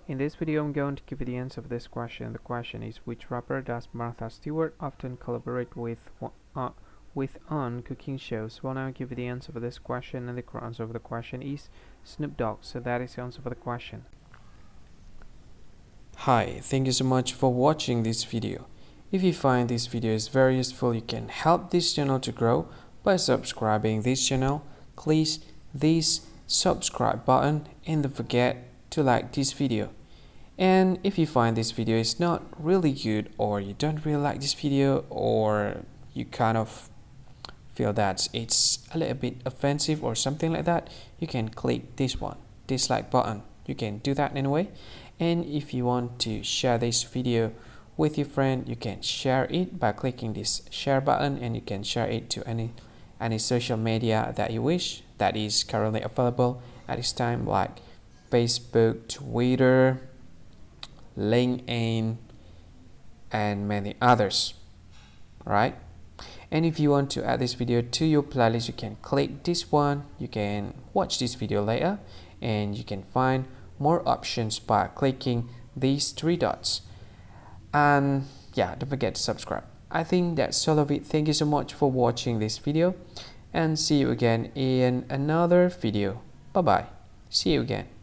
In this video, I'm going to give you the answer of this question. The question is, which rapper does Martha Stewart often collaborate with on cooking shows? Well, now I'll give you the answer for this question, and the correct answer of the question is Snoop Dogg. So that is the answer for the question. Hi, thank you so much for watching this video. If you find this video is very useful, you can help this channel to grow by subscribing this channel. Please this subscribe button and don't forget to like this video. And if you find this video is not really good, or you don't really like this video, or you kind of feel that it's a little bit offensive or something like that, you can click this one, dislike button. You can do that anyway. And if you want to share this video with your friend, you can share it by clicking this share button, and you can share it to any social media that you wish that is currently available at this time, like Facebook, Twitter, LinkedIn, and many others, right? And if you want to add this video to your playlist, you can click this one. You can watch this video later, and you can find more options by clicking these three dots. And yeah, don't forget to subscribe. I think that's all of it. Thank you so much for watching this video, and see you again in another video. Bye bye. See you again.